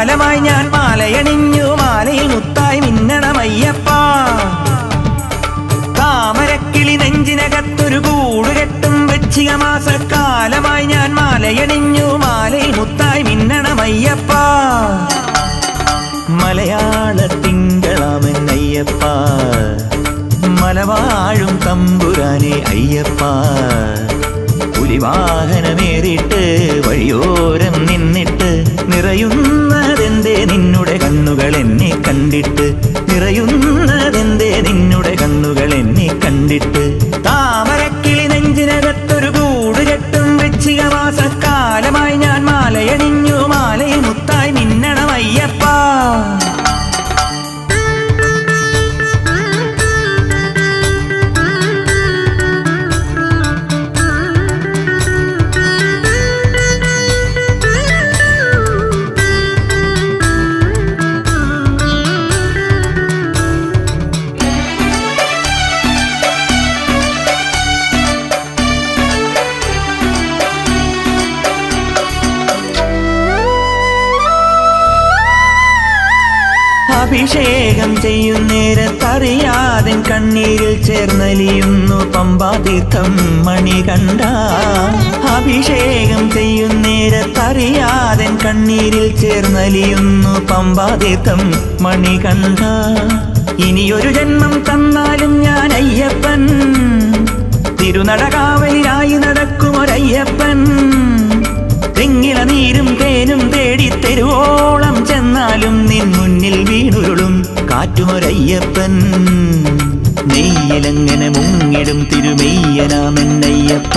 കാലമായി ഞാൻ മാലയണിഞ്ഞു മാലയിൽ മുത്തായി മിന്നണമയ്യപ്പ താമരക്കിളി നെഞ്ചിനകത്തൊരു കൂടുകെട്ടും വൃശ്ചിക മാസക്കാലമായി ഞാൻ മാലയണിഞ്ഞു മാലയിൽ മുത്തായി മിന്നണമയ്യപ്പ മലയാള തിങ്കളാമൻ അയ്യപ്പ മലവാഴും തമ്പുരാനെ അയ്യപ്പ പുലിവാഹനമേറിട്ട് വഴിയോരം നിന്നിട്ട് നിറയുന്നതെന്തേ നിന്നുടെ കണ്ണുകൾ എന്നെ കണ്ടിട്ട് നിറയുന്നതെന്തേ നിന്നുടെ കണ്ണുകൾ എന്നെ കണ്ടിട്ട് താമരക്കിളി നെഞ്ചിനകത്തൊരു കൂടുകെട്ടും വൃശ്ചിക മാസക്കാലമായി ഞാൻ മാലയണിഞ്ഞു മാലയിൽ മുത്തായി മിന്നണമയ്യപ്പ അഭിഷേകം ചെയ്യുന്നേരത്തറിയാതെ കണ്ണീരിൽ ചേർന്നലിയുന്നു പമ്പാതീർത്ഥം മണികണ്ഠ അഭിഷേകം ചെയ്യുന്നേരത്തറിയാതെ കണ്ണീരിൽ ചേർന്നലിയുന്നു പമ്പാതീർത്ഥം മണികണ്ഠ ഇനിയൊരു ജന്മം തന്നാലും ഞാൻ അയ്യപ്പൻ തിരുനടകാവലിനായി നടക്കുമൊരയ്യപ്പൻ തെങ്ങില നീരും തേനും തേടി തെരുവോളം ചെന്നാലും നിൻ മുന്നിൽ വീണുരുളും കാറ്റുമൊരയ്യപ്പൻ നെയ്യിലെങ്ങനെ മുങ്ങിടും തിരുമെയ്യനാമെന്നയ്യപ്പ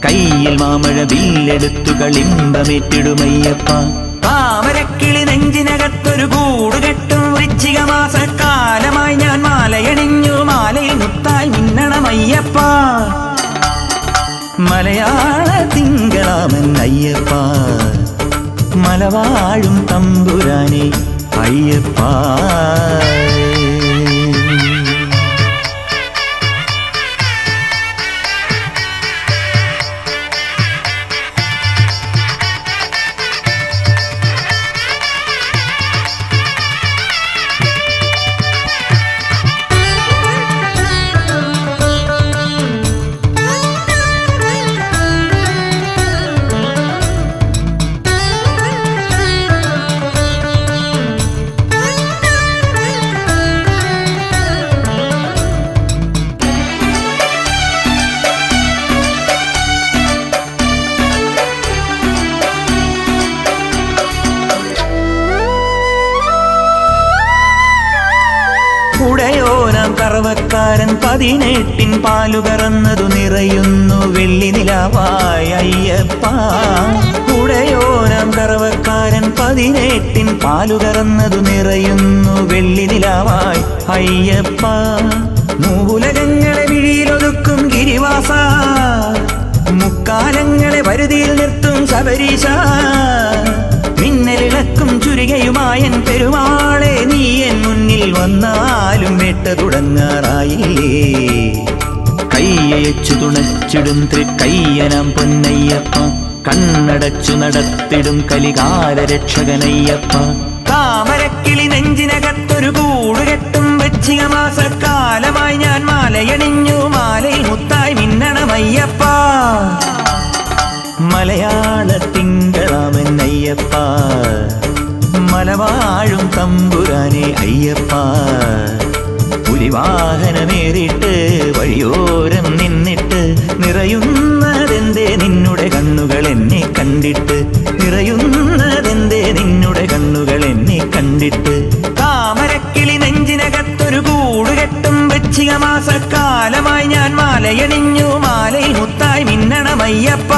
കയ്യിൽ മാമഴ വില്ലെടുത്തു കളിമ്പമേറ്റിടുമയ്യപ്പ താമരക്കിളി നെഞ്ചിനകത്തൊരു കൂടുകെട്ടും വൃശ്ചിക മാസക്കാലമായി ഞാൻ മാലയണിഞ്ഞു മാലയിൽ മുത്തായി മിന്നണമയ്യപ്പ മലയാള തിങ്കളാമൻ അയ്യപ്പ മലവാഴും തമ്പുരാനെ അയ്യപ്പ ഉടയോനാം കറവക്കാരൻ 18 പാലുകറന്നതു നിറയുന്നു വെള്ളി നിലാവായ അയ്യപ്പ ഉടയോനാം കറവക്കാരൻ 18 പാലുകറന്നതു നിറയുന്നു വെള്ളി നിലാവായി അയ്യപ്പ മൂലകങ്ങളെ വിഴിയിലൊതുക്കും ഗിരിവാസ മുക്കാലങ്ങളെ വരുതിയിൽ നിർത്തും ശബരീശ മിന്നലിളക്കും ചുരികയുമായൻ പെരുമാളെ നീ എൻ മുന്നിൽ വന്നാലും വേട്ട തുടങ്ങാറായില്ലേ കയ്യയച്ചു തുണച്ചിടും തൃക്കയ്യനാം പൊന്നയ്യപ്പ കണ്ണടച്ചു നടത്തിടും കലികാല രക്ഷകനയ്യപ്പ താമരക്കിളി നെഞ്ചിനകത്തൊരു കൂടുകെട്ടും വൃശ്ചിക മാസക്കാലമായി ഞാൻ മാലയണിഞ്ഞു മാലയിൽ മുത്തായി മിന്നണമയ്യപ്പ മലയാള തിങ്കളാമൻ അയ്യപ്പ മലവാഴും തമ്പുരാനെ അയ്യപ്പ പുലിവാഹനമേറിട്ട് വഴിയോരം നിന്നിട്ട് നിറയുന്നതെന്തേ നിന്നുടെ കണ്ണുകൾ എന്നെ കണ്ടിട്ട് നിറയുന്നതെന്തേ നിന്നുടെ കണ്ണുകൾ എന്നെ കണ്ടിട്ട് താമരക്കിളി നെഞ്ചിനകത്തൊരു കൂടുകെട്ടും വൃശ്ചിക മാസക്കാലമായി ഞാൻ മാലയണിഞ്ഞു മാലയിൽ മുത്തായി മിന്നണമയ്യപ്പ